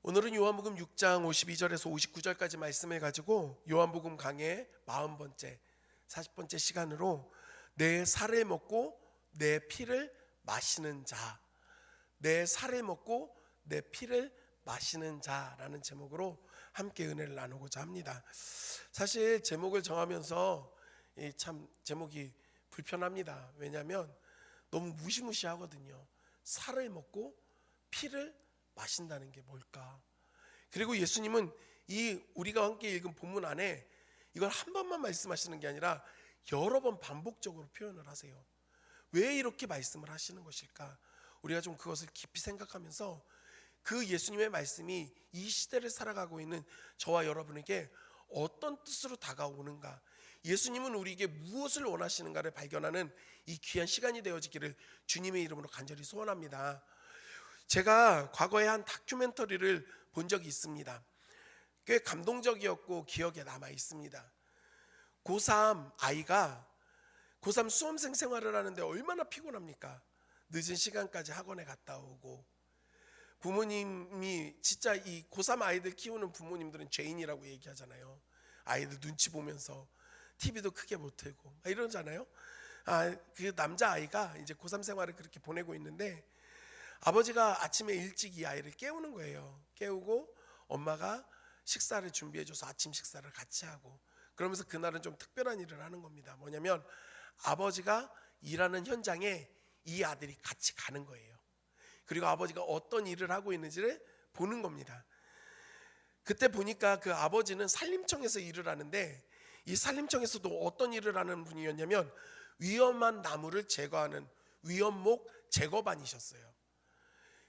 오늘은 요한복음 6장 52절에서 59절까지 말씀을 가지고 요한복음 강의 40번째, 40번째 시간으로 내 살을 먹고 내 피를 마시는 자, 내 살을 먹고 내 피를 마시는 자라는 제목으로 함께 은혜를 나누고자 합니다. 사실 제목을 정하면서 참 제목이 불편합니다. 왜냐하면 너무 무시무시하거든요. 살을 먹고 피를 마신다는 게 뭘까? 그리고 예수님은 이 우리가 함께 읽은 본문 안에 이걸 한 번만 말씀하시는 게 아니라 여러 번 반복적으로 표현을 하세요. 왜 이렇게 말씀을 하시는 것일까? 우리가 좀 그것을 깊이 생각하면서 그 예수님의 말씀이 이 시대를 살아가고 있는 저와 여러분에게 어떤 뜻으로 다가오는가, 예수님은 우리에게 무엇을 원하시는가를 발견하는 이 귀한 시간이 되어지기를 주님의 이름으로 간절히 소원합니다. 제가 과거에 한 다큐멘터리를 본 적이 있습니다. 꽤 감동적이었고 기억에 남아 있습니다. 고3 아이가 고3 수험생 생활을 하는데 얼마나 피곤합니까? 늦은 시간까지 학원에 갔다 오고, 부모님이 진짜 이 고3 아이들 키우는 부모님들은 죄인이라고 얘기하잖아요. 아이들 눈치 보면서 TV도 크게 못 틀고 이러잖아요. 그 남자 아이가 이제 고3 생활을 그렇게 보내고 있는데 아버지가 아침에 일찍 이 아이를 깨우는 거예요. 깨우고 엄마가 식사를 준비해줘서 아침 식사를 같이 하고, 그러면서 그날은 좀 특별한 일을 하는 겁니다. 뭐냐면 아버지가 일하는 현장에 이 아들이 같이 가는 거예요. 그리고 아버지가 어떤 일을 하고 있는지를 보는 겁니다. 그때 보니까 그 아버지는 산림청에서 일을 하는데, 이 산림청에서도 어떤 일을 하는 분이었냐면 위험한 나무를 제거하는 위험목 제거반이셨어요.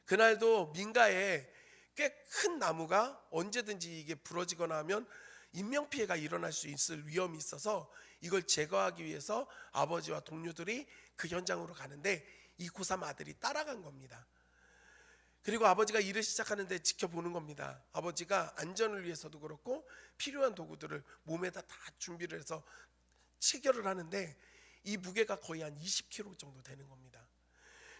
그날도 민가에 꽤 큰 나무가 언제든지 이게 부러지거나 하면 인명피해가 일어날 수 있을 위험이 있어서 이걸 제거하기 위해서 아버지와 동료들이 그 현장으로 가는데 이 고3 아들이 따라간 겁니다. 그리고 아버지가 일을 시작하는데 지켜보는 겁니다. 아버지가 안전을 위해서도 그렇고 필요한 도구들을 몸에다 다 준비를 해서 체결을 하는데 이 무게가 거의 한 20kg 정도 되는 겁니다.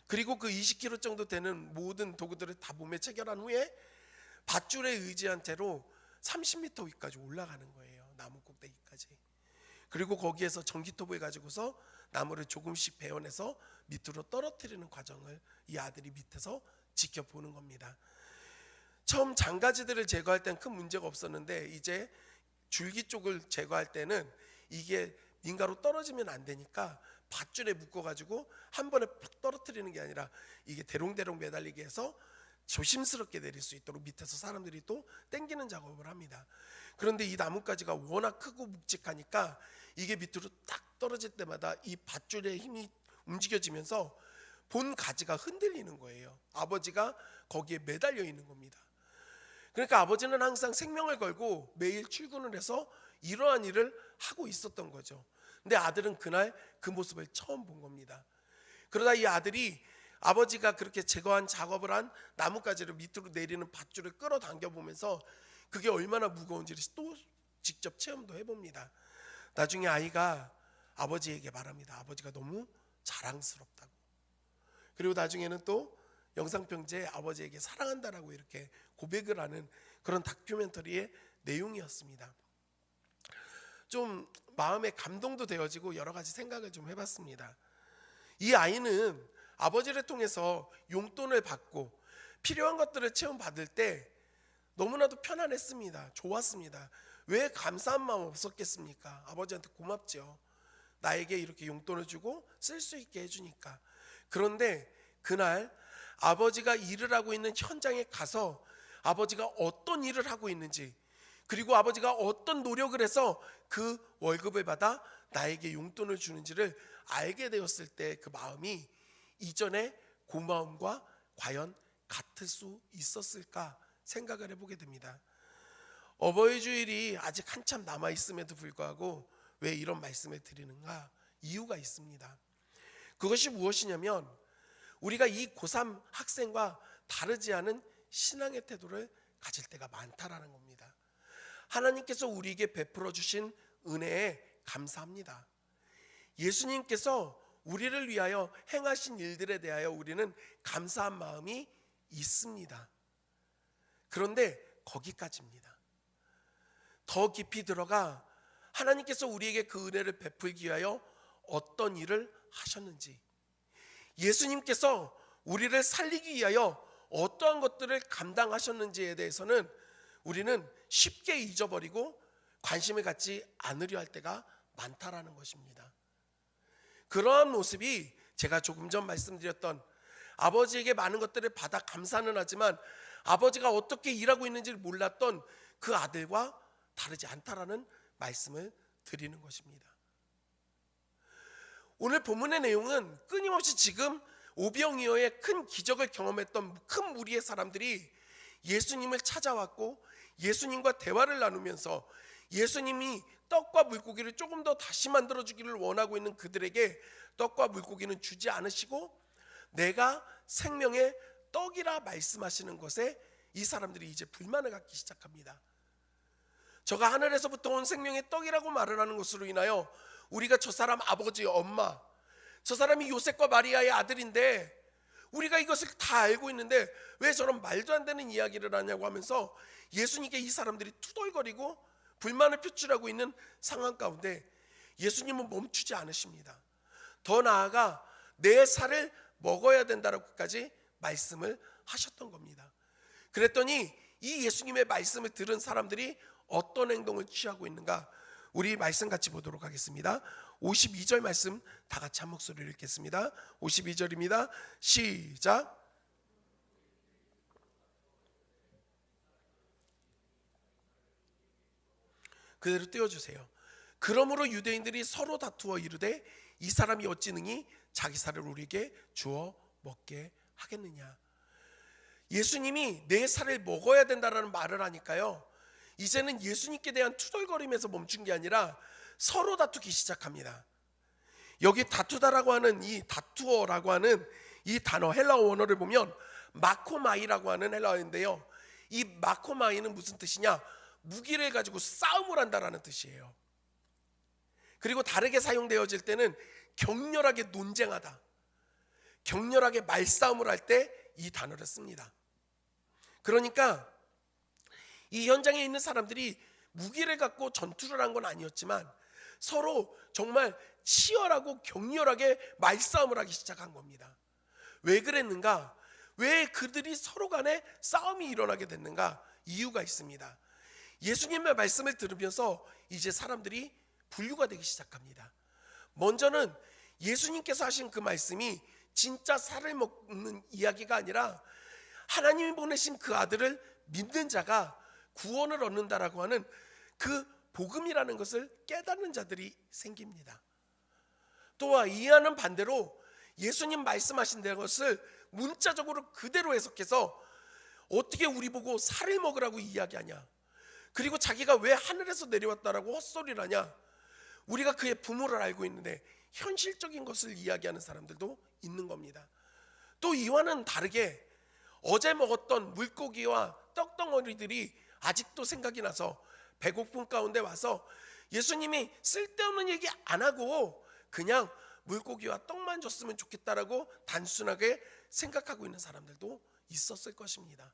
그리고 그 20kg 정도 되는 모든 도구들을 다 몸에 체결한 후에 밧줄에 의지한 채로 30m 위까지 올라가는 거예요. 나무 꼭대기까지. 그리고 거기에서 전기톱을 가지고서 나무를 조금씩 베어내서 밑으로 떨어뜨리는 과정을 이 아들이 밑에서 지켜보는 겁니다. 처음 장가지들을 제거할 때는 큰 문제가 없었는데 이제 줄기 쪽을 제거할 때는 이게 민가로 떨어지면 안 되니까 밧줄에 묶어가지고 한 번에 팍 떨어뜨리는 게 아니라 이게 대롱대롱 매달리게 해서 조심스럽게 내릴 수 있도록 밑에서 사람들이 또 당기는 작업을 합니다. 그런데 이 나뭇가지가 워낙 크고 묵직하니까 이게 밑으로 딱 떨어질 때마다 이 밧줄의 힘이 움직여지면서 본 가지가 흔들리는 거예요. 아버지가 거기에 매달려 있는 겁니다. 그러니까 아버지는 항상 생명을 걸고 매일 출근을 해서 이러한 일을 하고 있었던 거죠. 근데 아들은 그날 그 모습을 처음 본 겁니다. 그러다 이 아들이 아버지가 그렇게 제거한 작업을 한 나뭇가지를 밑으로 내리는 밧줄을 끌어당겨 보면서 그게 얼마나 무거운지를 또 직접 체험도 해봅니다. 나중에 아이가 아버지에게 말합니다. 아버지가 너무 자랑스럽다고. 그리고 나중에는 또 영상편지에 아버지에게 사랑한다라고 이렇게 고백을 하는 그런 다큐멘터리의 내용이었습니다. 좀 마음에 감동도 되어지고 여러 가지 생각을 좀 해봤습니다. 이 아이는 아버지를 통해서 용돈을 받고 필요한 것들을 체험받을 때 너무나도 편안했습니다. 좋았습니다. 왜 감사한 마음 없었겠습니까? 아버지한테 고맙죠. 나에게 이렇게 용돈을 주고 쓸 수 있게 해주니까. 그런데 그날 아버지가 일을 하고 있는 현장에 가서 아버지가 어떤 일을 하고 있는지, 그리고 아버지가 어떤 노력을 해서 그 월급을 받아 나에게 용돈을 주는지를 알게 되었을 때 그 마음이 이전의 고마움과 과연 같을 수 있었을까 생각을 해보게 됩니다. 어버이 주일이 아직 한참 남아 있음에도 불구하고 왜 이런 말씀을 드리는가? 이유가 있습니다. 그것이 무엇이냐면 우리가 이 고3 학생과 다르지 않은 신앙의 태도를 가질 때가 많다라는 겁니다. 하나님께서 우리에게 베풀어 주신 은혜에 감사합니다. 예수님께서 우리를 위하여 행하신 일들에 대하여 우리는 감사한 마음이 있습니다. 그런데 거기까지입니다. 더 깊이 들어가 하나님께서 우리에게 그 은혜를 베풀기 위하여 어떤 일을 하셨는지, 예수님께서 우리를 살리기 위하여 어떠한 것들을 감당하셨는지에 대해서는 우리는 쉽게 잊어버리고 관심을 갖지 않으려 할 때가 많다라는 것입니다. 그러한 모습이 제가 조금 전 말씀드렸던 아버지에게 많은 것들을 받아 감사는 하지만 아버지가 어떻게 일하고 있는지를 몰랐던 그 아들과 다르지 않다라는 말씀을 드리는 것입니다. 오늘 본문의 내용은 끊임없이 지금 오병이어의 큰 기적을 경험했던 큰 무리의 사람들이 예수님을 찾아왔고 예수님과 대화를 나누면서 예수님이 떡과 물고기를 조금 더 다시 만들어 주기를 원하고 있는 그들에게 떡과 물고기는 주지 않으시고 내가 생명의 떡이라 말씀하시는 것에 이 사람들이 이제 불만을 갖기 시작합니다. 저가 하늘에서부터 온 생명의 떡이라고 말을 하는 것으로 인하여 우리가 저 사람 아버지, 엄마, 저 사람이 요셉과 마리아의 아들인데 우리가 이것을 다 알고 있는데 왜 저런 말도 안 되는 이야기를 하냐고 하면서 예수님께 이 사람들이 투덜거리고 불만을 표출하고 있는 상황 가운데 예수님은 멈추지 않으십니다. 더 나아가 내 살을 먹어야 된다라고까지 말씀을 하셨던 겁니다. 그랬더니 이 예수님의 말씀을 들은 사람들이 어떤 행동을 취하고 있는가, 우리 말씀 같이 보도록 하겠습니다. 52절 말씀 다 같이 한 목소리로 읽겠습니다. 52절입니다. 시작. 그대로 띄워주세요. 그러므로 유대인들이 서로 다투어 이르되 이 사람이 어찌 능히 자기 살을 우리에게 주어 먹게 하겠느냐. 예수님이 내 살을 먹어야 된다라는 말을 하니까요, 이제는 예수님께 대한 투덜거림에서 멈춘 게 아니라 서로 다투기 시작합니다. 여기 다투다라고 하는 이 다투어라고 하는 이 단어 헬라어 원어를 보면 마코마이라고 하는 헬라어인데요, 이 마코마이는 무슨 뜻이냐, 무기를 가지고 싸움을 한다라는 뜻이에요. 그리고 다르게 사용되어질 때는 격렬하게 논쟁하다, 격렬하게 말싸움을 할 때 이 단어를 씁니다. 그러니까 이 현장에 있는 사람들이 무기를 갖고 전투를 한 건 아니었지만 서로 정말 치열하고 격렬하게 말싸움을 하기 시작한 겁니다. 왜 그랬는가? 왜 그들이 서로 간에 싸움이 일어나게 됐는가? 이유가 있습니다. 예수님의 말씀을 들으면서 이제 사람들이 분류가 되기 시작합니다. 먼저는 예수님께서 하신 그 말씀이 진짜 살을 먹는 이야기가 아니라 하나님이 보내신 그 아들을 믿는 자가 구원을 얻는다라고 하는 그 복음이라는 것을 깨닫는 자들이 생깁니다. 또한 이하는 반대로 예수님 말씀하신 것을 문자적으로 그대로 해석해서 어떻게 우리 보고 살을 먹으라고 이야기하냐, 그리고 자기가 왜 하늘에서 내려왔다라고 헛소리를 하냐, 우리가 그의 부모를 알고 있는데 현실적인 것을 이야기하는 사람들도 있는 겁니다. 또 이와는 다르게 어제 먹었던 물고기와 떡덩어리들이 아직도 생각이 나서 배고픔 가운데 와서 예수님이 쓸데없는 얘기 안 하고 그냥 물고기와 떡만 줬으면 좋겠다라고 단순하게 생각하고 있는 사람들도 있었을 것입니다.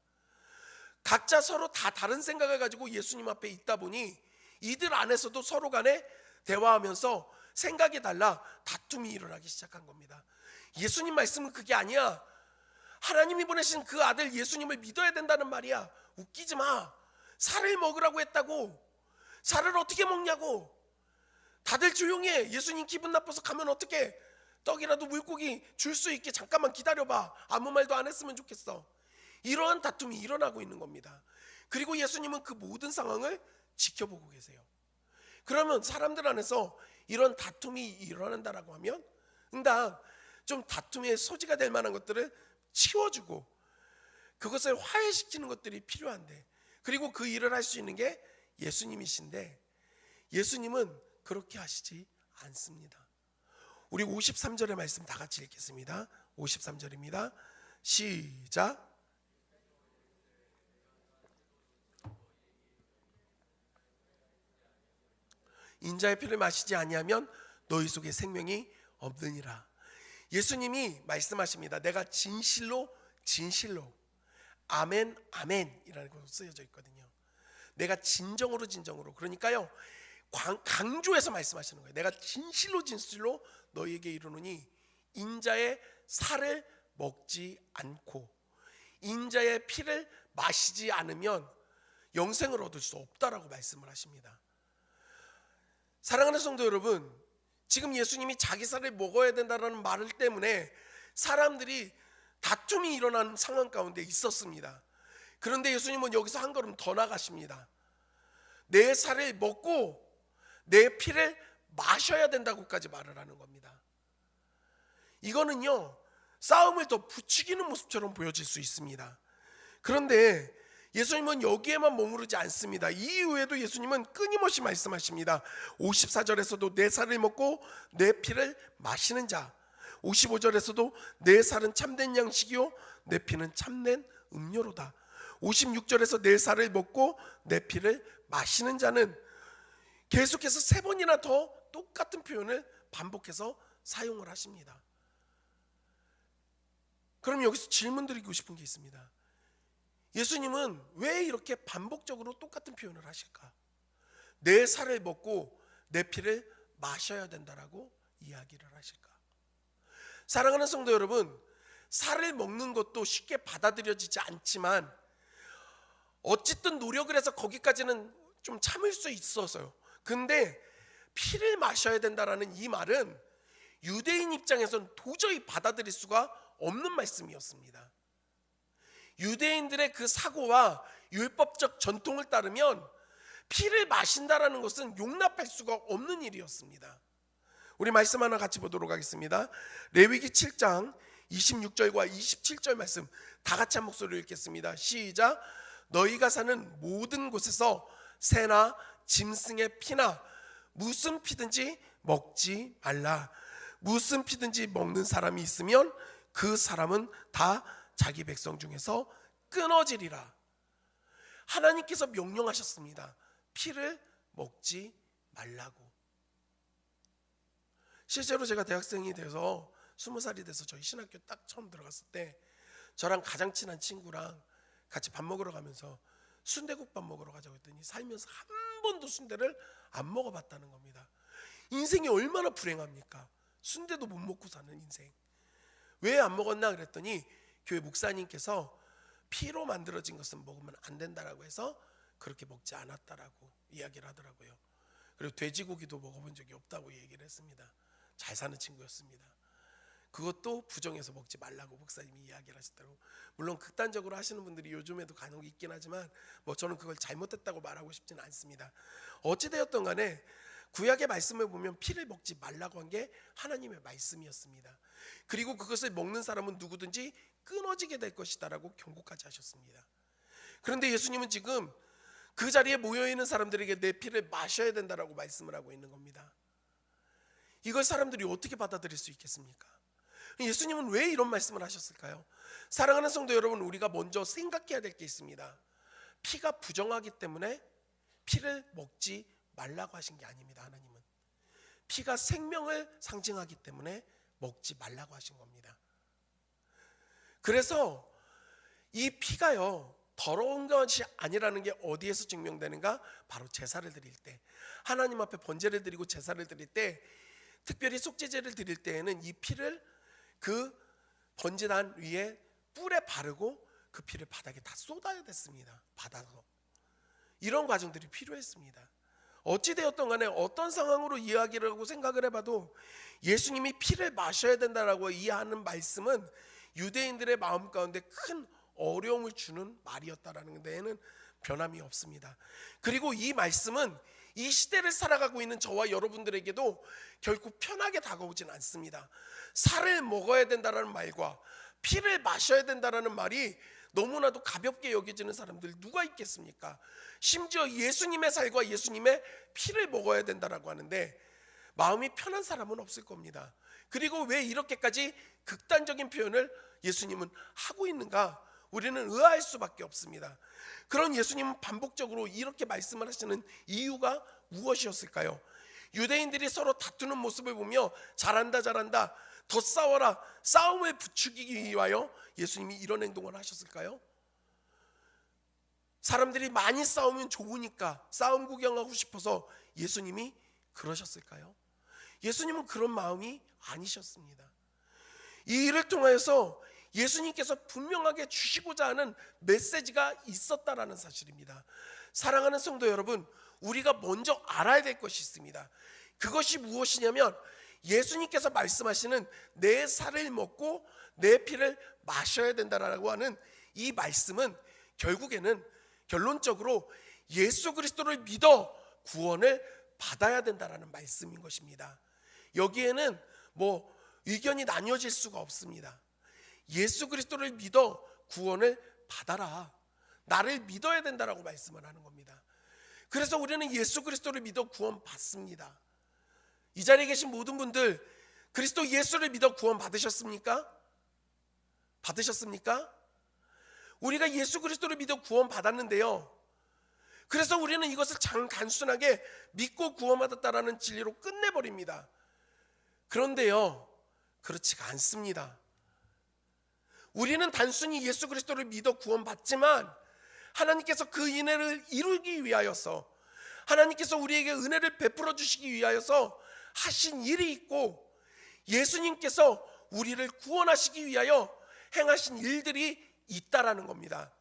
각자 서로 다 다른 생각을 가지고 예수님 앞에 있다 보니 이들 안에서도 서로 간에 대화하면서 생각이 달라 다툼이 일어나기 시작한 겁니다. 예수님 말씀은 그게 아니야. 하나님이 보내신 그 아들 예수님을 믿어야 된다는 말이야. 웃기지 마. 살을 먹으라고 했다고. 살을 어떻게 먹냐고. 다들 조용히 해. 예수님 기분 나빠서 가면 어떡해. 떡이라도 물고기 줄 수 있게 잠깐만 기다려봐. 아무 말도 안 했으면 좋겠어. 이러한 다툼이 일어나고 있는 겁니다. 그리고 예수님은 그 모든 상황을 지켜보고 계세요. 그러면 사람들 안에서 이런 다툼이 일어난다라고 하면 응당 좀 다툼의 소지가 될 만한 것들을 치워주고 그것을 화해시키는 것들이 필요한데, 그리고 그 일을 할 수 있는 게 예수님이신데 예수님은 그렇게 하시지 않습니다. 우리 53절의 말씀 다 같이 읽겠습니다. 53절입니다. 시작. 인자의 피를 마시지 아니하면 너희 속에 생명이 없느니라. 예수님이 말씀하십니다. 내가 진실로 진실로 아멘 아멘이라는 것으로 쓰여져 있거든요. 내가 진정으로 그러니까요 강조해서 말씀하시는 거예요. 내가 진실로 너희에게 이르노니 인자의 살을 먹지 않고 인자의 피를 마시지 않으면 영생을 얻을 수 없다라고 말씀을 하십니다. 사랑하는 성도 여러분, 지금 예수님이 자기 살을 먹어야 된다는 말 때문에 사람들이 다툼이 일어나는 상황 가운데 있었습니다. 그런데 예수님은 여기서 한 걸음 더 나가십니다. 내 살을 먹고 내 피를 마셔야 된다고까지 말을 하는 겁니다. 이거는요 싸움을 더 부추기는 모습처럼 보여질 수 있습니다. 그런데 예수님은 여기에만 머무르지 않습니다. 이 이후에도 예수님은 끊임없이 말씀하십니다. 54절에서도 내 살을 먹고 내 피를 마시는 자, 55절에서도 내 살은 참된 양식이요 내 피는 참된 음료로다. 56절에서 내 살을 먹고 내 피를 마시는 자는 계속해서 3번이나 더 똑같은 표현을 반복해서 사용을 하십니다. 그럼 여기서 질문 드리고 싶은 게 있습니다. 예수님은 왜 이렇게 반복적으로 똑같은 표현을 하실까? 내 살을 먹고 내 피를 마셔야 된다라고 이야기를 하실까? 사랑하는 성도 여러분, 살을 먹는 것도 쉽게 받아들여지지 않지만 어쨌든 노력을 해서 거기까지는 좀 참을 수 있어서요. 근데 피를 마셔야 된다라는 이 말은 유대인 입장에서는 도저히 받아들일 수가 없는 말씀이었습니다. 유대인들의 그 사고와 율법적 전통을 따르면 피를 마신다라는 것은 용납할 수가 없는 일이었습니다. 우리 말씀 하나 같이 보도록 하겠습니다. 레위기 7장 26절과 27절 말씀 다 같이 한 목소리로 읽겠습니다. 시작. 너희가 사는 모든 곳에서 새나 짐승의 피나 무슨 피든지 먹지 말라. 무슨 피든지 먹는 사람이 있으면 그 사람은 다 자기 백성 중에서 끊어지리라. 하나님께서 명령하셨습니다. 피를 먹지 말라고. 실제로 제가 대학생이 돼서 20살이 돼서 저희 신학교 딱 처음 들어갔을 때 저랑 가장 친한 친구랑 같이 밥 먹으러 가면서 순대국밥 먹으러 가자고 했더니 살면서 한 번도 순대를 안 먹어봤다는 겁니다. 인생이 얼마나 불행합니까? 순대도 못 먹고 사는 인생. 왜 안 먹었나 그랬더니 교회 목사님께서 피로 만들어진 것은 먹으면 안 된다라고 해서 그렇게 먹지 않았다라고 이야기를 하더라고요. 그리고 돼지고기도 먹어본 적이 없다고 얘기를 했습니다. 잘 사는 친구였습니다. 그것도 부정해서 먹지 말라고 목사님이 이야기를 하시더라고요. 물론 극단적으로 하시는 분들이 요즘에도 간혹 있긴 하지만 저는 그걸 잘못했다고 말하고 싶지는 않습니다. 어찌되었던 간에 구약의 말씀을 보면 피를 먹지 말라고 한 게 하나님의 말씀이었습니다. 그리고 그것을 먹는 사람은 누구든지 끊어지게 될 것이다라고 경고까지 하셨습니다. 그런데 예수님은 지금 그 자리에 모여있는 사람들에게 내 피를 마셔야 된다라고 말씀을 하고 있는 겁니다. 이걸 사람들이 어떻게 받아들일 수 있겠습니까? 예수님은 왜 이런 말씀을 하셨을까요? 사랑하는 성도 여러분, 우리가 먼저 생각해야 될 게 있습니다. 피가 부정하기 때문에 피를 먹지 말라고 하신 게 아닙니다. 하나님은 피가 생명을 상징하기 때문에 먹지 말라고 하신 겁니다. 그래서 이 피가요 더러운 것이 아니라는 게 어디에서 증명되는가? 바로 제사를 드릴 때, 하나님 앞에 번제를 드리고 제사를 드릴 때, 특별히 속죄제를 드릴 때에는 이 피를 그 번제단 위에 뿔에 바르고 그 피를 바닥에 다 쏟아야 됐습니다. 받아서. 이런 과정들이 필요했습니다. 어찌되었던 간에 어떤 상황으로 이야기를 하고 생각을 해봐도 예수님이 피를 마셔야 된다라고 이해하는 말씀은 유대인들의 마음 가운데 큰 어려움을 주는 말이었다라는 데에는 변함이 없습니다. 그리고 이 말씀은 이 시대를 살아가고 있는 저와 여러분들에게도 결코 편하게 다가오진 않습니다. 살을 먹어야 된다라는 말과 피를 마셔야 된다라는 말이 너무나도 가볍게 여겨지는 사람들 누가 있겠습니까? 심지어 예수님의 살과 예수님의 피를 먹어야 된다라고 하는데 마음이 편한 사람은 없을 겁니다. 그리고 왜 이렇게까지 극단적인 표현을 예수님은 하고 있는가? 우리는 의아할 수밖에 없습니다. 그런 예수님은 반복적으로 이렇게 말씀을 하시는 이유가 무엇이었을까요? 유대인들이 서로 다투는 모습을 보며 잘한다 더 싸워라, 싸움을 부추기기 위하여 예수님이 이런 행동을 하셨을까요? 사람들이 많이 싸우면 좋으니까 싸움 구경하고 싶어서 예수님이 그러셨을까요? 예수님은 그런 마음이 아니셨습니다. 이 일을 통해서 예수님께서 분명하게 주시고자 하는 메시지가 있었다라는 사실입니다. 사랑하는 성도 여러분, 우리가 먼저 알아야 될 것이 있습니다. 그것이 무엇이냐면 예수님께서 말씀하시는 내 살을 먹고 내 피를 마셔야 된다라고 하는 이 말씀은 결국에는 결론적으로 예수 그리스도를 믿어 구원을 받아야 된다라는 말씀인 것입니다. 여기에는 의견이 나뉘어질 수가 없습니다. 예수 그리스도를 믿어 구원을 받아라, 나를 믿어야 된다라고 말씀을 하는 겁니다. 그래서 우리는 예수 그리스도를 믿어 구원 받습니다. 이 자리에 계신 모든 분들 그리스도 예수를 믿어 구원 받으셨습니까? 받으셨습니까? 우리가 예수 그리스도를 믿어 구원 받았는데요, 그래서 우리는 이것을 단순하게 믿고 구원받았다라는 진리로 끝내버립니다. 그런데요, 그렇지가 않습니다. 우리는 단순히 예수 그리스도를 믿어 구원받지만 하나님께서 그 은혜를 이루기 위하여서, 하나님께서 우리에게 은혜를 베풀어 주시기 위하여서 하신 일이 있고, 예수님께서 우리를 구원하시기 위하여 행하신 일들이 있다라는 겁니다.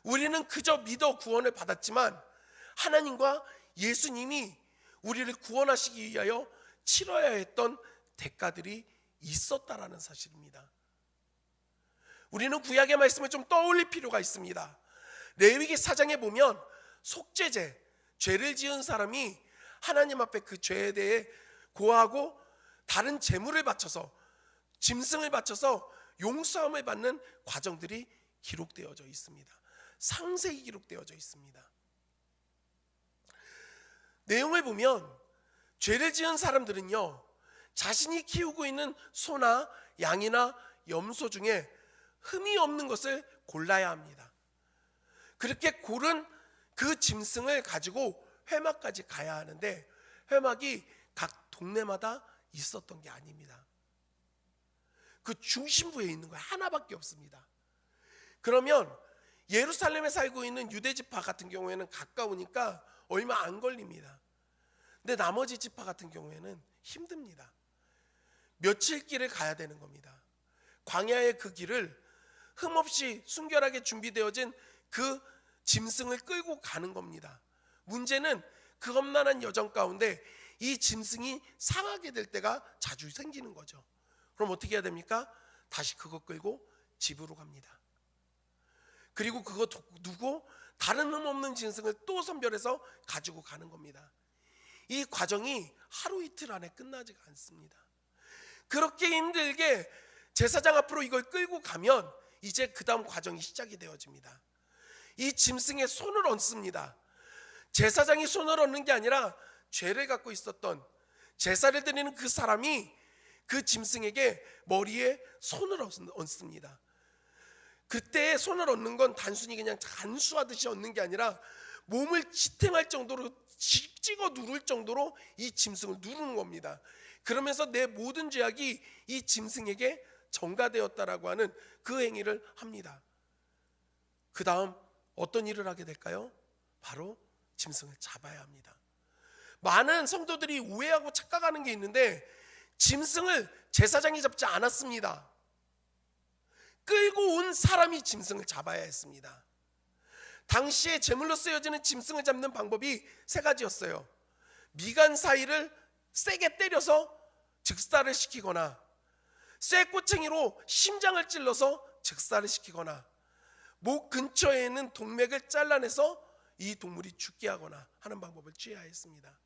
우리는 그저 믿어 구원을 받았지만 하나님과 예수님이 우리를 구원하시기 위하여 치러야 했던 대가들이 있었다라는 사실입니다. 우리는 구약의 말씀을 좀 떠올릴 필요가 있습니다. 레위기 4장에 보면 속죄제, 죄를 지은 사람이 하나님 앞에 그 죄에 대해 고하고 다른 제물을 바쳐서, 짐승을 바쳐서 용서함을 받는 과정들이 기록되어져 있습니다. 상세히 기록되어져 있습니다. 내용을 보면 죄를 지은 사람들은요, 자신이 키우고 있는 소나 양이나 염소 중에 흠이 없는 것을 골라야 합니다. 그렇게 고른 그 짐승을 가지고 회막까지 가야 하는데, 회막이 각 동네마다 있었던 게 아닙니다. 그 중심부에 있는 거예요. 하나밖에 없습니다. 그러면 예루살렘에 살고 있는 유대 지파 같은 경우에는 가까우니까 얼마 안 걸립니다. 근데 나머지 지파 같은 경우에는 힘듭니다. 며칠 길을 가야 되는 겁니다. 광야의 그 길을 흠없이 순결하게 준비되어진 그 짐승을 끌고 가는 겁니다. 문제는 그 험난한 여정 가운데 이 짐승이 상하게 될 때가 자주 생기는 거죠. 그럼 어떻게 해야 됩니까? 다시 그거 끌고 집으로 갑니다. 그리고 그거 두고 다른 흠없는 짐승을 또 선별해서 가지고 가는 겁니다. 이 과정이 하루 이틀 안에 끝나지가 않습니다. 그렇게 힘들게 제사장 앞으로 이걸 끌고 가면 이제 그 다음 과정이 시작이 되어집니다. 이 짐승에 손을 얹습니다. 제사장이 손을 얹는 게 아니라 죄를 갖고 있었던, 제사를 드리는 그 사람이 그 짐승에게 머리에 손을 얹습니다. 그때 손을 얹는 건 단순히 그냥 간수하듯이 얹는 게 아니라 몸을 지탱할 정도로, 찍어 누를 정도로 이 짐승을 누르는 겁니다. 그러면서 내 모든 죄악이 이 짐승에게 전가되었다라고 하는 그 행위를 합니다. 그 다음 어떤 일을 하게 될까요? 바로 짐승을 잡아야 합니다. 많은 성도들이 오해하고 착각하는 게 있는데, 짐승을 제사장이 잡지 않았습니다. 끌고 온 사람이 짐승을 잡아야 했습니다. 당시에 제물로 쓰여지는 짐승을 잡는 방법이 세 가지였어요. 미간 사이를 세게 때려서 즉사를 시키거나, 쇠꼬챙이로 심장을 찔러서 즉사를 시키거나, 목 근처에 있는 동맥을 잘라내서 이 동물이 죽게 하거나 하는 방법을 취해야 했습니다.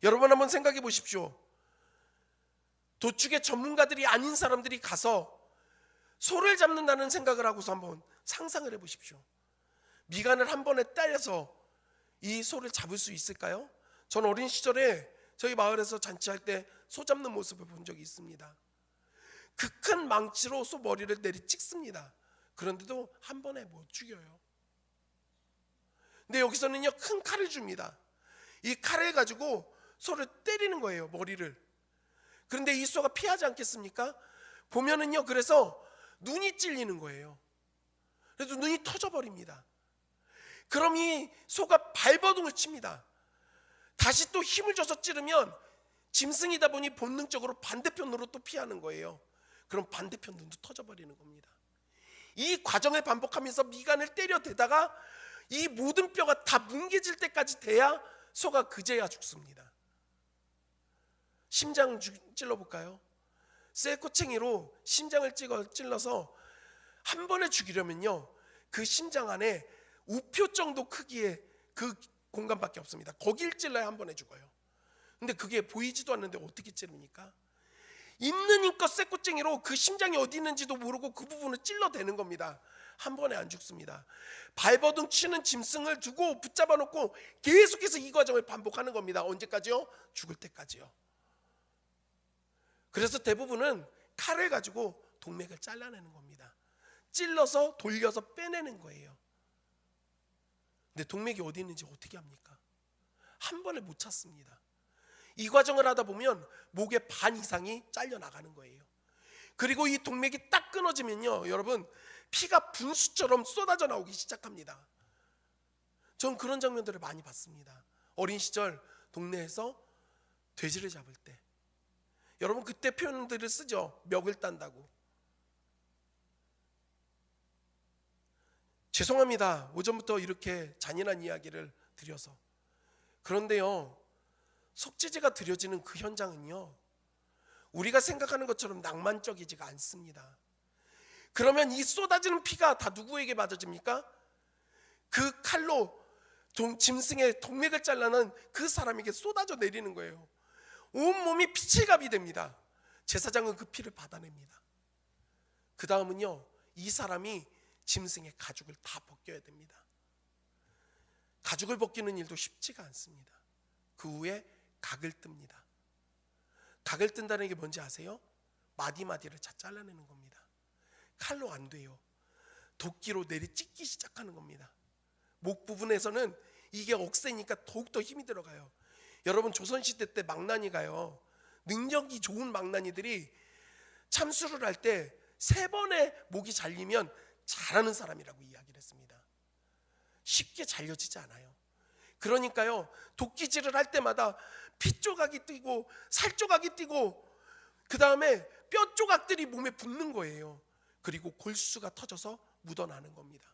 여러분 한번 생각해 보십시오. 도축의 전문가들이 아닌 사람들이 가서 소를 잡는다는 생각을 하고서 한번 상상을 해 보십시오. 미간을 한 번에 때려서 이 소를 잡을 수 있을까요? 전 어린 시절에 저희 마을에서 잔치할 때 소 잡는 모습을 본 적이 있습니다. 그 큰 망치로 소 머리를 내리 찍습니다. 그런데도 한 번에 못 죽여요. 근데 여기서는요, 큰 칼을 줍니다. 이 칼을 가지고 소를 때리는 거예요, 머리를. 그런데 이 소가 피하지 않겠습니까? 보면은요, 그래서 눈이 찔리는 거예요. 그래서 눈이 터져버립니다. 그럼 이 소가 발버둥을 칩니다. 다시 또 힘을 줘서 찌르면 짐승이다 보니 본능적으로 반대편으로 또 피하는 거예요. 그럼 반대편 눈도 터져버리는 겁니다. 이 과정을 반복하면서 미간을 때려대다가 이 모든 뼈가 다 뭉개질 때까지 돼야 소가 그제야 죽습니다. 심장 찔러볼까요? 쇠꼬챙이로 심장을 찔러서 한 번에 죽이려면요, 그 심장 안에 우표 정도 크기의 그 공간밖에 없습니다. 거길 찔러야 한 번에 죽어요. 근데 그게 보이지도 않는데 어떻게 찌릅니까? 있는 힘껏 쇠꼬챙이로 그 심장이 어디 있는지도 모르고 그 부분을 찔러대는 겁니다. 한 번에 안 죽습니다. 발버둥 치는 짐승을 두고 붙잡아 놓고 계속해서 이 과정을 반복하는 겁니다. 언제까지요? 죽을 때까지요. 그래서 대부분은 칼을 가지고 동맥을 잘라내는 겁니다. 찔러서 돌려서 빼내는 거예요. 근데 동맥이 어디 있는지 어떻게 합니까? 한 번에 못 찾습니다. 이 과정을 하다 보면 목의 반 이상이 잘려나가는 거예요. 그리고 이 동맥이 딱 끊어지면요, 여러분, 피가 분수처럼 쏟아져 나오기 시작합니다. 전 그런 장면들을 많이 봤습니다. 어린 시절 동네에서 돼지를 잡을 때, 여러분 그때 표현들을 쓰죠. 멱을 딴다고. 죄송합니다. 오전부터 이렇게 잔인한 이야기를 드려서. 그런데요, 속죄제가 드려지는 그 현장은요, 우리가 생각하는 것처럼 낭만적이지가 않습니다. 그러면 이 쏟아지는 피가 다 누구에게 맞아집니까? 그 칼로 짐승의 동맥을 잘라는 그 사람에게 쏟아져 내리는 거예요. 온몸이 피칠갑이 됩니다. 제사장은 그 피를 받아냅니다. 그 다음은요, 이 사람이 짐승의 가죽을 다 벗겨야 됩니다. 가죽을 벗기는 일도 쉽지가 않습니다. 그 후에 각을 뜹니다. 각을 뜬다는 게 뭔지 아세요? 마디마디를 다 잘라내는 겁니다. 칼로 안 돼요. 도끼로 내리 찢기 시작하는 겁니다. 목 부분에서는 이게 억세니까 더욱더 힘이 들어가요. 여러분, 조선시대 때 망나니가요, 능력이 좋은 망나니들이 참수를 할 때 3번의 목이 잘리면 잘하는 사람이라고 이야기를 했습니다. 쉽게 잘려지지 않아요. 그러니까요, 도끼질을 할 때마다 피 조각이 뛰고 살 조각이 뛰고 그 다음에 뼈 조각들이 몸에 붙는 거예요. 그리고 골수가 터져서 묻어나는 겁니다.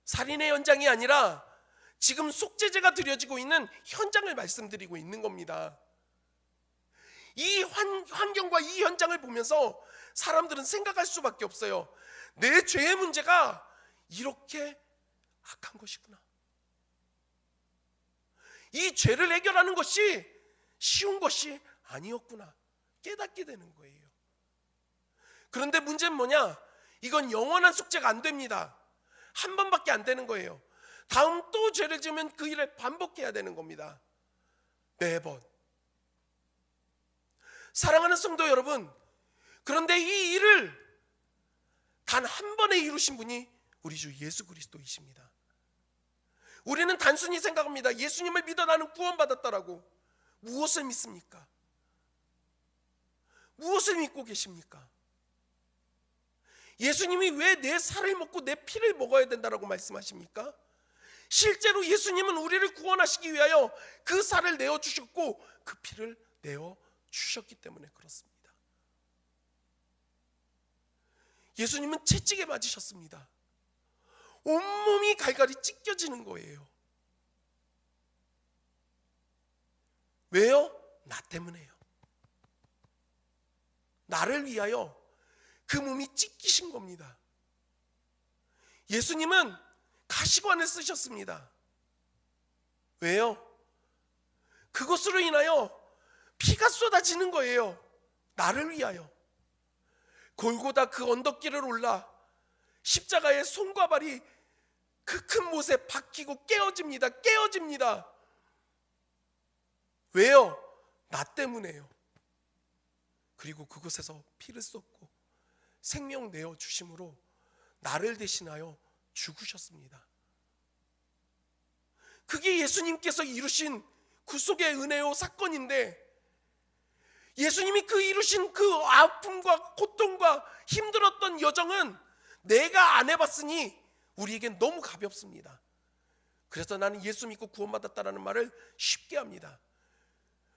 살인의 현장이 아니라 지금 속죄제가 드려지고 있는 현장을 말씀드리고 있는 겁니다. 이 환경과 이 현장을 보면서 사람들은 생각할 수밖에 없어요. 내 죄의 문제가 이렇게 악한 것이구나. 이 죄를 해결하는 것이 쉬운 것이 아니었구나 깨닫게 되는 거예요. 그런데 문제는 뭐냐? 이건 영원한 속죄가 안 됩니다. 한 번밖에 안 되는 거예요. 다음 또 죄를 지으면 그 일을 반복해야 되는 겁니다. 매번. 사랑하는 성도 여러분, 그런데 이 일을 단 한 번에 이루신 분이 우리 주 예수 그리스도이십니다. 우리는 단순히 생각합니다. 예수님을 믿어 나는 구원받았다라고. 무엇을 믿습니까? 무엇을 믿고 계십니까? 예수님이 왜 내 살을 먹고 내 피를 먹어야 된다라고 말씀하십니까? 실제로 예수님은 우리를 구원하시기 위하여 그 살을 내어주셨고 그 피를 내어주셨기 때문에 그렇습니다. 예수님은 채찍에 맞으셨습니다. 온몸이 갈갈이 찢겨지는 거예요. 왜요? 나 때문에요. 나를 위하여 그 몸이 찢기신 겁니다. 예수님은 가시관을 쓰셨습니다. 왜요? 그것으로 인하여 피가 쏟아지는 거예요. 나를 위하여. 골고다 그 언덕길을 올라 십자가의 손과 발이 그 큰 못에 박히고 깨어집니다. 왜요? 나 때문에요. 그리고 그곳에서 피를 쏟고 생명 내어 주심으로 나를 대신하여 죽으셨습니다. 그게 예수님께서 이루신 구속의 은혜요 사건인데, 예수님이 그 이루신 그 아픔과 고통과 힘들었던 여정은 내가 안 해봤으니 우리에겐 너무 가볍습니다. 그래서 나는 예수 믿고 구원받았다라는 말을 쉽게 합니다.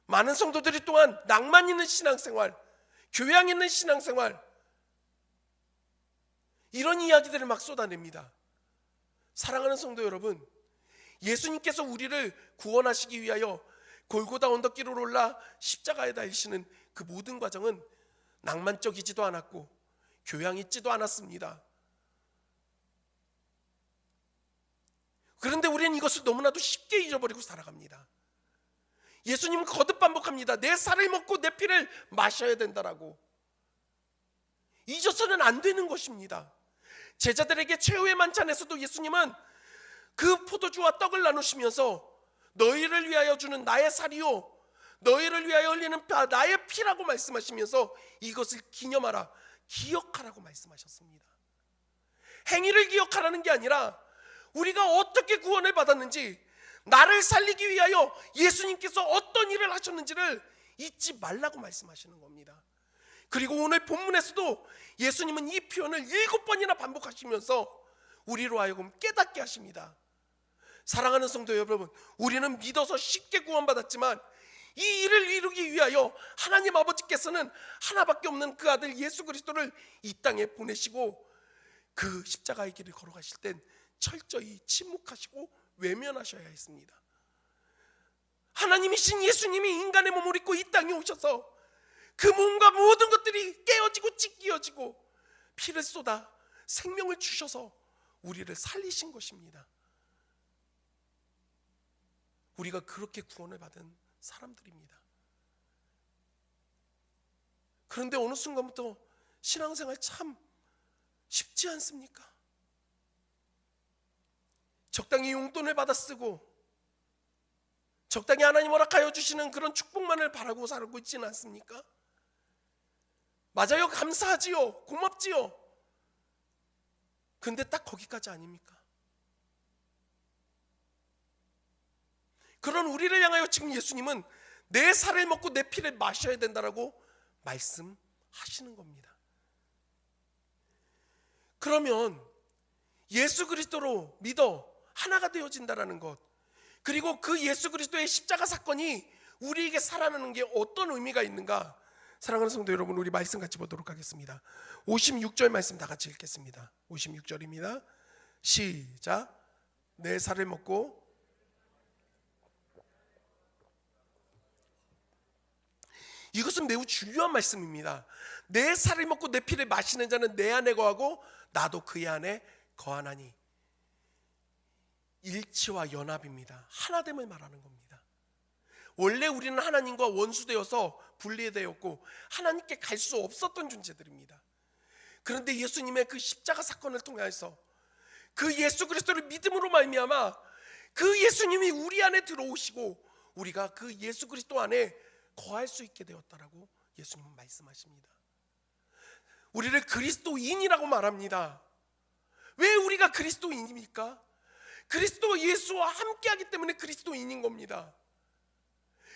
많은 성도들이 또한 낭만 있는 신앙생활, 교양 있는 신앙생활, 이런 이야기들을 막 쏟아냅니다. 사랑하는 성도 여러분, 예수님께서 우리를 구원하시기 위하여 골고다 언덕길을 올라 십자가에 달리시는 그 모든 과정은 낭만적이지도 않았고 교양 있지도 않았습니다. 그런데 우리는 이것을 너무나도 쉽게 잊어버리고 살아갑니다. 예수님은 거듭 반복합니다. 내 살을 먹고 내 피를 마셔야 된다라고. 잊어서는 안 되는 것입니다. 제자들에게 최후의 만찬에서도 예수님은 그 포도주와 떡을 나누시면서 너희를 위하여 주는 나의 살이요 너희를 위하여 흘리는 나의 피라고 말씀하시면서 이것을 기념하라, 기억하라고 말씀하셨습니다. 행위를 기억하라는 게 아니라 우리가 어떻게 구원을 받았는지, 나를 살리기 위하여 예수님께서 어떤 일을 하셨는지를 잊지 말라고 말씀하시는 겁니다. 그리고 오늘 본문에서도 예수님은 이 표현을 7번이나 반복하시면서 우리로 하여금 깨닫게 하십니다. 사랑하는 성도 여러분, 우리는 믿어서 쉽게 구원받았지만 이 일을 이루기 위하여 하나님 아버지께서는 하나밖에 없는 그 아들 예수 그리스도를 이 땅에 보내시고 그 십자가의 길을 걸어가실 땐 철저히 침묵하시고 외면하셔야 했습니다. 하나님이신 예수님이 인간의 몸을 입고 이 땅에 오셔서 그 몸과 모든 것들이 깨어지고 찢겨지고 피를 쏟아 생명을 주셔서 우리를 살리신 것입니다. 우리가 그렇게 구원을 받은 사람들입니다. 그런데 어느 순간부터 신앙생활 참 쉽지 않습니까? 적당히 용돈을 받아 쓰고 적당히 하나님 허락하여 주시는 그런 축복만을 바라고 살고 있지는 않습니까? 맞아요, 감사하지요, 고맙지요. 근데 딱 거기까지 아닙니까? 그런 우리를 향하여 지금 예수님은 내 살을 먹고 내 피를 마셔야 된다라고 말씀하시는 겁니다. 그러면 예수 그리스도로 믿어 하나가 되어진다라는 것, 그리고 그 예수 그리스도의 십자가 사건이 우리에게 살아나는 게 어떤 의미가 있는가? 사랑하는 성도 여러분, 우리 말씀 같이 보도록 하겠습니다. 56절 말씀 다 같이 읽겠습니다. 56절입니다. 시작. 내 살을 먹고, 이것은 매우 중요한 말씀입니다. 내 살을 먹고 내 피를 마시는 자는 내 안에 거하고 나도 그의 안에 거하나니. 일치와 연합입니다. 하나됨을 말하는 겁니다. 원래 우리는 하나님과 원수되어서 분리되었고 하나님께 갈 수 없었던 존재들입니다. 그런데 예수님의 그 십자가 사건을 통해서 그 예수 그리스도를 믿음으로 말미암아 그 예수님이 우리 안에 들어오시고 우리가 그 예수 그리스도 안에 거할 수 있게 되었다라고 예수님은 말씀하십니다. 우리를 그리스도인이라고 말합니다. 왜 우리가 그리스도인입니까? 그리스도 예수와 함께하기 때문에 그리스도인인 겁니다.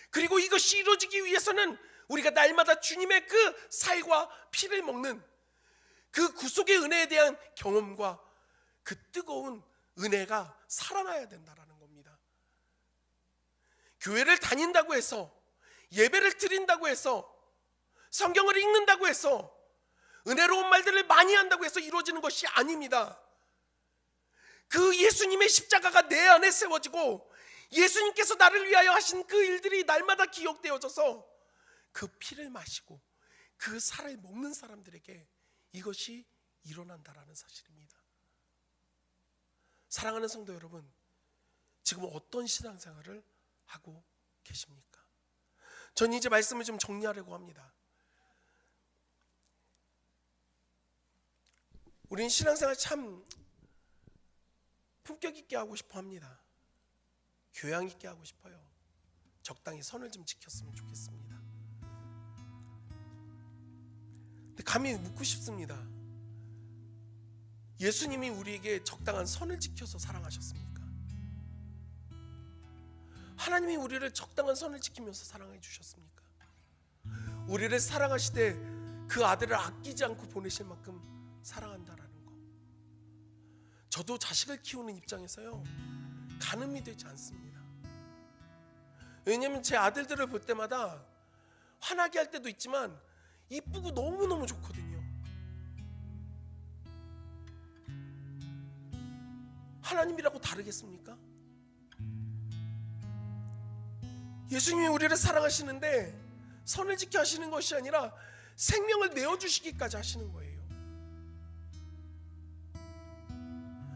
그리고 이것이 이루어지기 위해서는 우리가 날마다 주님의 그 살과 피를 먹는 그 구속의 은혜에 대한 경험과 그 뜨거운 은혜가 살아나야 된다는 겁니다. 교회를 다닌다고 해서, 예배를 드린다고 해서, 성경을 읽는다고 해서, 은혜로운 말들을 많이 한다고 해서 이루어지는 것이 아닙니다. 그 예수님의 십자가가 내 안에 세워지고 예수님께서 나를 위하여 하신 그 일들이 날마다 기억되어져서 그 피를 마시고 그 살을 먹는 사람들에게 이것이 일어난다라는 사실입니다. 사랑하는 성도 여러분, 지금 어떤 신앙생활을 하고 계십니까? 전 이제 말씀을 좀 정리하려고 합니다. 우린 신앙생활 참 품격 있게 하고 싶어 합니다. 교양 있게 하고 싶어요. 적당히 선을 좀 지켰으면 좋겠습니다. 근데 감히 묻고 싶습니다. 예수님이 우리에게 적당한 선을 지켜서 사랑하셨습니까? 하나님이 우리를 적당한 선을 지키면서 사랑해 주셨습니까? 우리를 사랑하시되 그 아들을 아끼지 않고 보내실 만큼 사랑한다라는 거, 저도 자식을 키우는 입장에서요, 가늠이 되지 않습니다. 왜냐하면 제 아들들을 볼 때마다 화나게 할 때도 있지만 이쁘고 너무너무 좋거든요. 하나님이라고 다르겠습니까? 예수님이 우리를 사랑하시는데 선을 지켜 하시는 것이 아니라 생명을 내어주시기까지 하시는 거예요.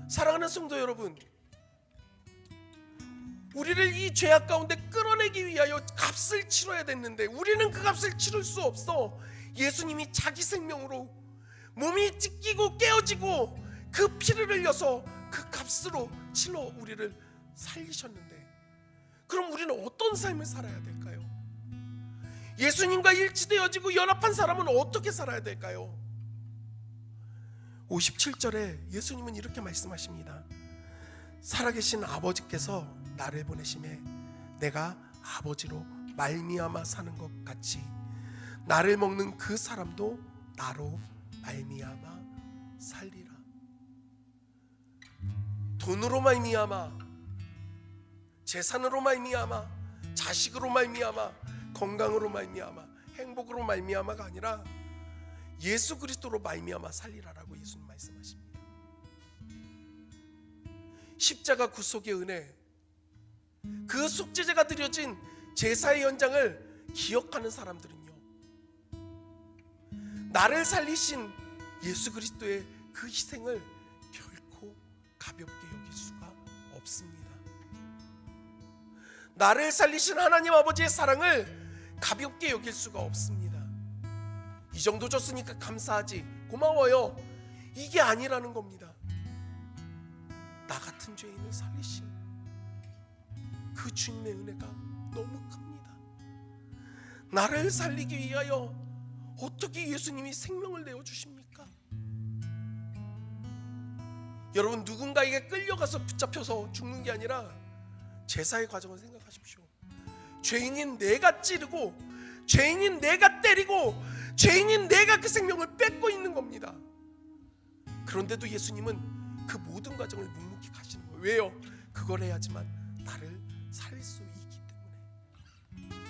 사랑하는 성도 여러분, 우리를 이 죄악 가운데 끌어내기 위하여 값을 치러야 됐는데 우리는 그 값을 치를 수 없어. 예수님이 자기 생명으로 몸이 찢기고 깨어지고 그 피를 흘려서 그 값으로 치러 우리를 살리셨는데, 그럼 우리는 어떤 삶을 살아야 될까요? 예수님과 일치되어지고 연합한 사람은 어떻게 살아야 될까요? 57절에 예수님은 이렇게 말씀하십니다. 살아계신 아버지께서 나를 보내심에 내가 아버지로 말미암아 사는 것 같이 나를 먹는 그 사람도 나로 말미암아 살리라. 돈으로 말미암아, 재산으로 말미암아, 자식으로 말미암아, 건강으로 말미암아, 행복으로 말미암아가 아니라 예수 그리스도로 말미암아 살리라라고 예수님 말씀하십니다. 십자가 구속의 은혜, 그 속죄제가 드려진 제사의 현장을 기억하는 사람들은요, 나를 살리신 예수 그리스도의 그 희생을 결코 가볍게 여길 수가 없습니다. 나를 살리신 하나님 아버지의 사랑을 가볍게 여길 수가 없습니다. 이 정도 줬으니까 감사하지, 고마워요, 이게 아니라는 겁니다. 나 같은 죄인을 살리신 그 주님의 은혜가 너무 큽니다. 나를 살리기 위하여 어떻게 예수님이 생명을 내어주십니까? 여러분, 누군가에게 끌려가서 붙잡혀서 죽는 게 아니라 제사의 과정을 생각하십시오. 죄인인 내가 찌르고, 죄인인 내가 때리고, 죄인인 내가 그 생명을 뺏고 있는 겁니다. 그런데도 예수님은 그 모든 과정을 묵묵히 가시는 거예요. 왜요? 그걸 해야지만 나를 살릴 수 있기 때문에.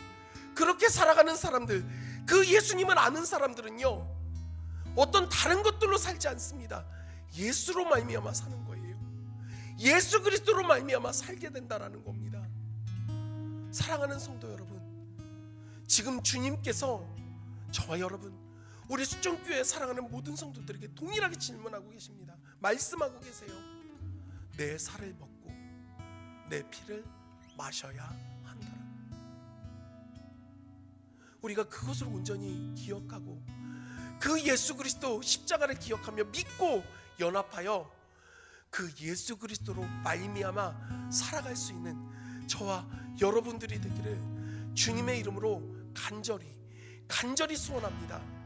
그렇게 살아가는 사람들, 그 예수님을 아는 사람들은요, 어떤 다른 것들로 살지 않습니다. 예수로 말미암아 사는 거예요. 예수 그리스도로 말미암아 살게 된다라는 겁니다. 사랑하는 성도 여러분, 지금 주님께서 저와 여러분, 우리 수정교회 사랑하는 모든 성도들에게 동일하게 질문하고 계십니다. 말씀하고 계세요. 내 살을 먹고 내 피를 마셔야 한다라. 우리가 그것을 온전히 기억하고 그 예수 그리스도 십자가를 기억하며 믿고 연합하여 그 예수 그리스도로 말미암아 살아갈 수 있는 저와 여러분들이 되기를 주님의 이름으로 간절히 소원합니다.